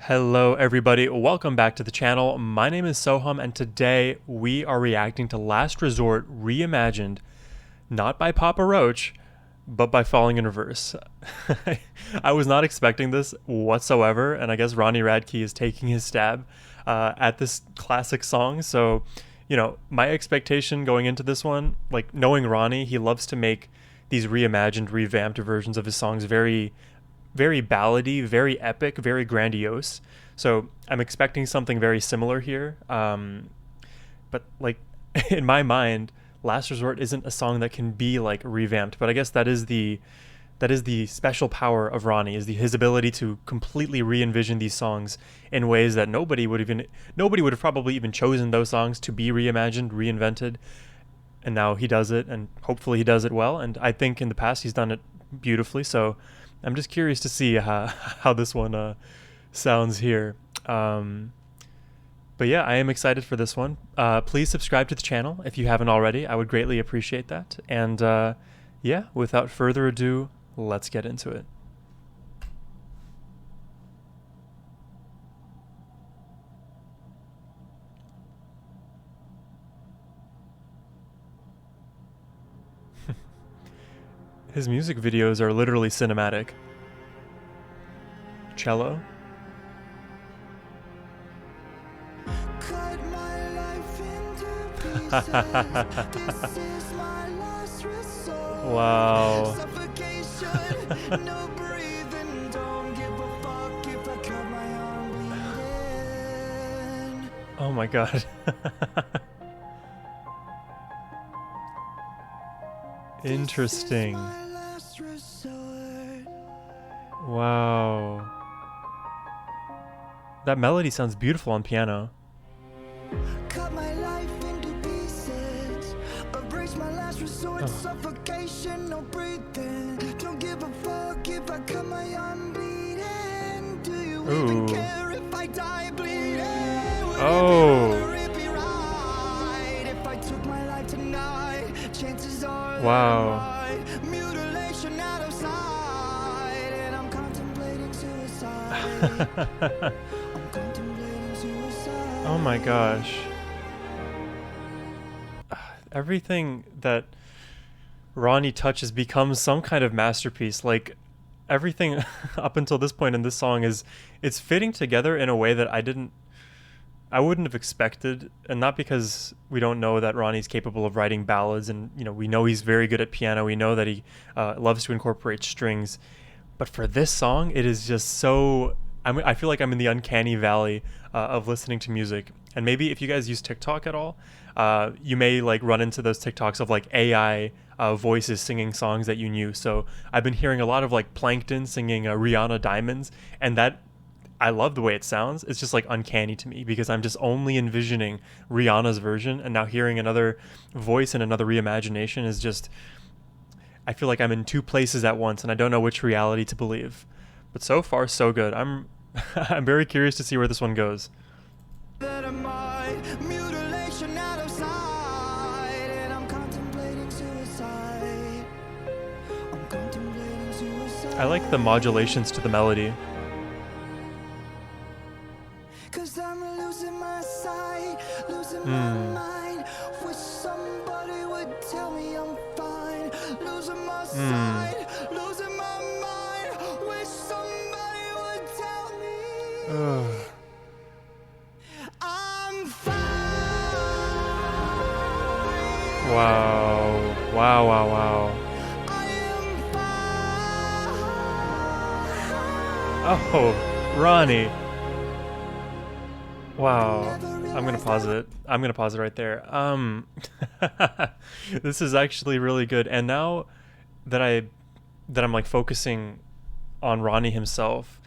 Hello everybody, welcome back to the channel. My name is Sohum and today we are reacting to Last Resort Reimagined, not by Papa Roach, but by Falling in Reverse. I was not expecting this whatsoever, and I guess Ronnie Radke is taking his stab at this classic song. So, my expectation going into this one, like knowing Ronnie, he loves to make these reimagined, revamped versions of his songs very ballady, very epic, very grandiose. So I'm expecting something very similar here. But like in my mind, Last Resort isn't a song that can be like revamped. But I guess that is the special power of Ronnie, is his ability to completely re-envision these songs in ways that nobody would have probably even chosen those songs to be reimagined, reinvented. And now he does it, and hopefully he does it well. And I think in the past he's done it beautifully. So I'm just curious to see how this one sounds here. But yeah, I am excited for this one. Please subscribe to the channel if you haven't already. I would greatly appreciate that. And yeah, without further ado, let's get into it. His music videos are literally cinematic. Cello. Wow. Oh my god. Interesting. Wow. That melody sounds beautiful on piano. Cut my life into pieces. Erase my last resort. Suffocation, no breathing. Don't give a fuck if I cut my arm bleeding. Do you even care if I die bleeding? Would it be right if I took my life tonight? Chances are Wow. mutilation out of sight, and I'm contemplating suicide. Oh my gosh. Everything that Ronnie touches becomes some kind of masterpiece. Like everything up until this point in this song it's fitting together in a way that I wouldn't have expected, and not because we don't know that Ronnie's capable of writing ballads, and we know he's very good at piano. We know that he loves to incorporate strings, but for this song, it is just so. I feel like I'm in the uncanny valley of listening to music. And maybe if you guys use TikTok at all, you may like run into those TikToks of like AI voices singing songs that you knew. So I've been hearing a lot of like Plankton singing Rihanna Diamonds, and that I love the way it sounds. It's just like uncanny to me because I'm just only envisioning Rihanna's version, and now hearing another voice and another reimagination is just. I feel like I'm in two places at once, and I don't know which reality to believe. But so far, so good. I'm very curious to see where this one goes. Mutilation out of sight, and I'm contemplating suicide. I like the modulations to the melody. 'Cause I'm losing my sight, losing my mind. Wish somebody would tell me I'm fine. Losing my sight, losing my mind. Wish somebody would tell me I'm fine. Wow. Wow, wow, wow. I am fine. Oh, Ronnie. Wow. I'm gonna pause it. I'm gonna pause it right there. This is actually really good. And now that I'm like focusing on Ronnie himself,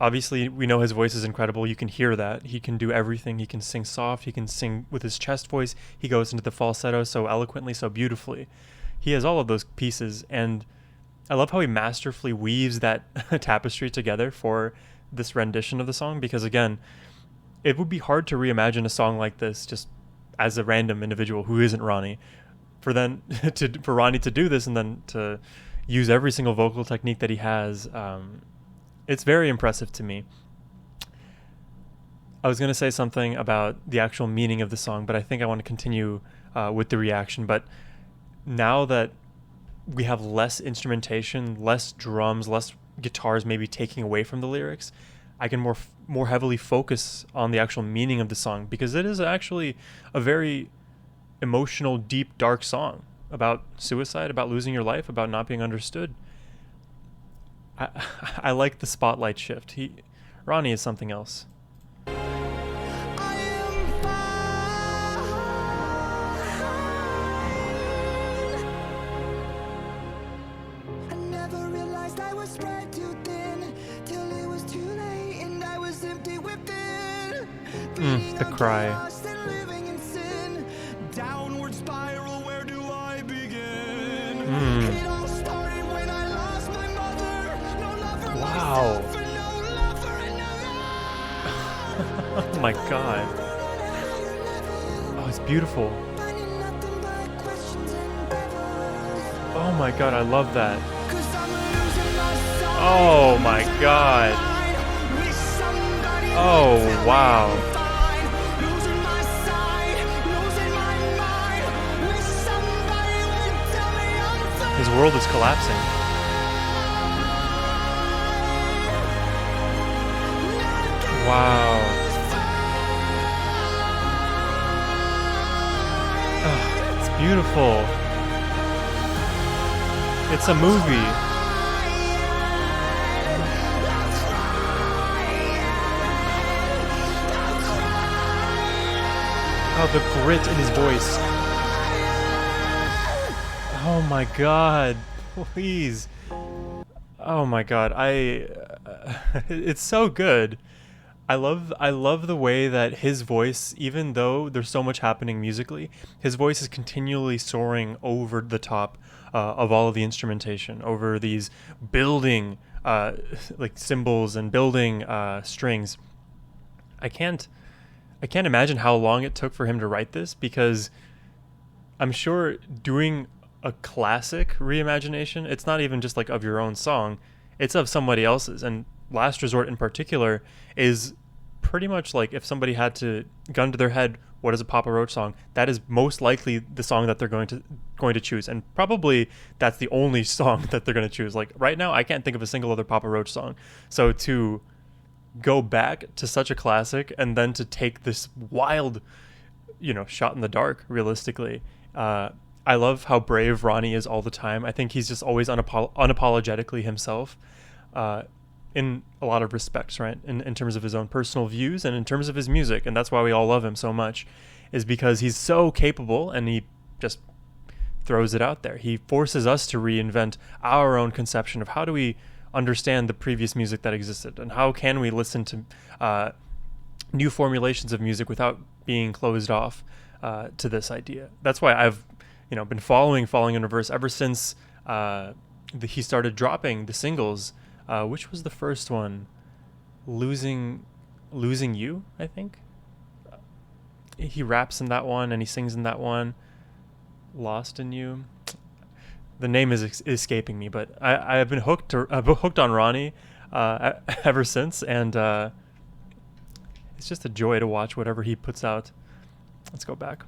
obviously we know his voice is incredible. You can hear that. He can do everything. He can sing soft. He can sing with his chest voice. He goes into the falsetto so eloquently, so beautifully. He has all of those pieces, and I love how he masterfully weaves that tapestry together for this rendition of the song, because again, it would be hard to reimagine a song like this just as a random individual who isn't Ronnie. For Ronnie to do this and then to use every single vocal technique that he has, it's very impressive to me. I was going to say something about the actual meaning of the song, but I think I want to continue with the reaction. But now that we have less instrumentation, less drums, less guitars maybe taking away from the lyrics, I can more heavily focus on the actual meaning of the song, because it is actually a very emotional, deep, dark song about suicide, about losing your life, about not being understood. I, I like the spotlight shift. Ronnie is something else. I am fine. I never realized I was spread too thin till it was too late and I was empty within. The cry. Chaos and living in sin. Downward spiral, where do I begin? It all started when I lost my mother. No love for Wow. myself and no love for another. Oh my god. Oh, it's beautiful. Finding nothing but questions and devils. Oh my god, I love that. 'Cause I'm losing my soul. Oh my god. Wish somebody Oh, would tell me wow. I'm fine. Losing my sight, losing my mind. Wish somebody would tell me I'm fine. His world is collapsing. Wow. Oh, it's beautiful. It's a movie. Oh, the grit in his voice. Oh my god. Please. Oh my god. It's so good. I love the way that his voice, even though there's so much happening musically, his voice is continually soaring over the top of all of the instrumentation, over these building like cymbals and building strings. I can't imagine how long it took for him to write this, because I'm sure doing a classic reimagination, it's not even just like of your own song, it's of somebody else's. And Last Resort in particular is pretty much like, if somebody had to gun to their head, what is a Papa Roach song, that is most likely the song that they're going to choose. And probably that's the only song that they're going to choose. Like right now, I can't think of a single other Papa Roach song. So to go back to such a classic and then to take this wild, shot in the dark, realistically, I love how brave Ronnie is all the time. I think he's just always unapologetically himself, in a lot of respects, right? In terms of his own personal views and in terms of his music. And that's why we all love him so much, is because he's so capable and he just throws it out there. He forces us to reinvent our own conception of how do we understand the previous music that existed, and how can we listen to new formulations of music without being closed off to this idea. That's why I've been following Falling in Reverse ever since he started dropping the singles. Which was the first one? Losing You, I think. He raps in that one and he sings in that one. Lost in You. The name is escaping me, but I've been hooked on Ronnie ever since, and it's just a joy to watch whatever he puts out. Let's go back.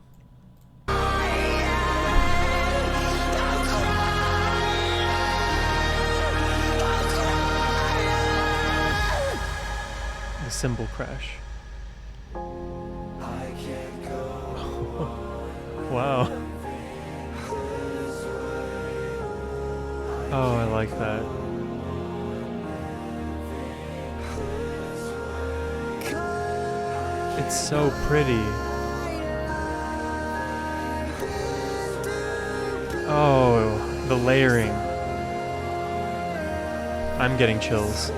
The cymbal crash. Wow. Oh, I like that. It's so pretty. Oh, the layering. I'm getting chills.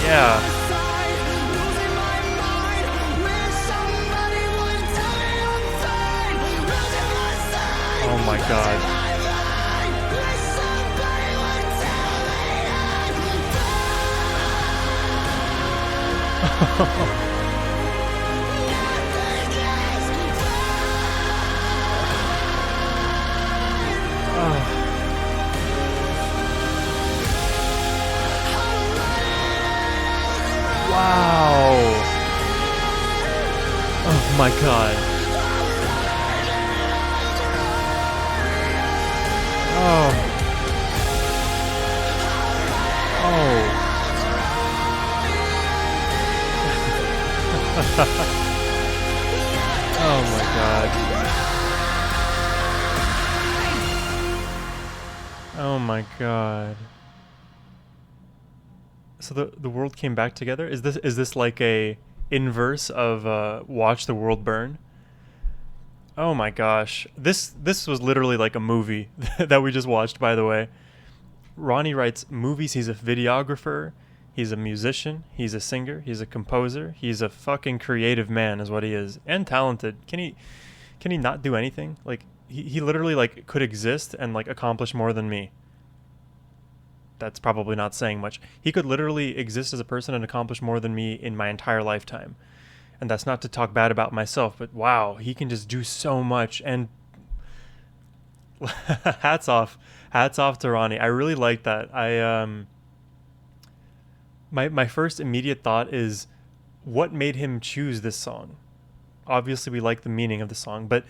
Yeah. Oh my god. Wow. Oh my god. Oh. Oh. Oh my god. Oh my god. So the world came back together? Is this like a inverse of Watch the World Burn? Oh my gosh. This was literally like a movie that we just watched, by the way. Ronnie writes movies, he's a videographer, he's a musician, he's a singer, he's a composer, he's a fucking creative man is what he is. And talented. Can he not do anything? Like he literally like could exist and like accomplish more than me. That's probably not saying much. He could literally exist as a person and accomplish more than me in my entire lifetime. And that's not to talk bad about myself, but wow, he can just do so much. And hats off to Ronnie. I really like that. My first immediate thought is, what made him choose this song? Obviously we like the meaning of the song, but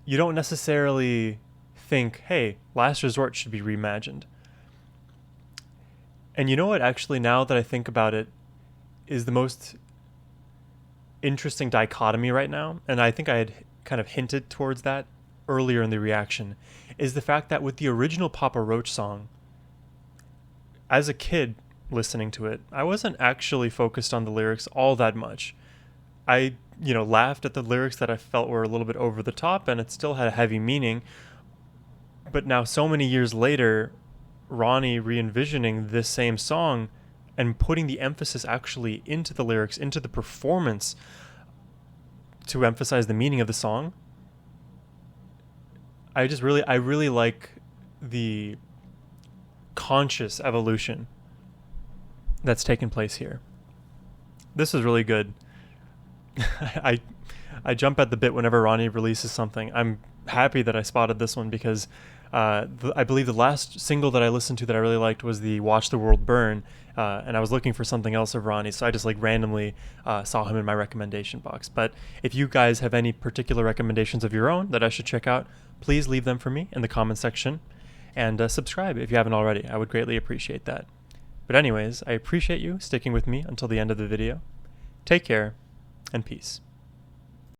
you don't necessarily think, hey, Last Resort should be reimagined. And you know what, actually, now that I think about it, is the most interesting dichotomy right now, and I think I had kind of hinted towards that earlier in the reaction, is the fact that with the original Papa Roach song, as a kid listening to it, I wasn't actually focused on the lyrics all that much. I, laughed at the lyrics that I felt were a little bit over the top, and it still had a heavy meaning. But now, so many years later, Ronnie re-envisioning this same song and putting the emphasis actually into the lyrics, into the performance to emphasize the meaning of the song. I really like the conscious evolution that's taken place here. This is really good. I jump at the bit whenever Ronnie releases something. I'm happy that I spotted this one because I believe the last single that I listened to that I really liked was the Watch the World Burn, and I was looking for something else of Ronnie, so I just like randomly saw him in my recommendation box. But if you guys have any particular recommendations of your own that I should check out, please leave them for me in the comment section, and subscribe if you haven't already. I would greatly appreciate that. But anyways, I appreciate you sticking with me until the end of the video. Take care, and peace.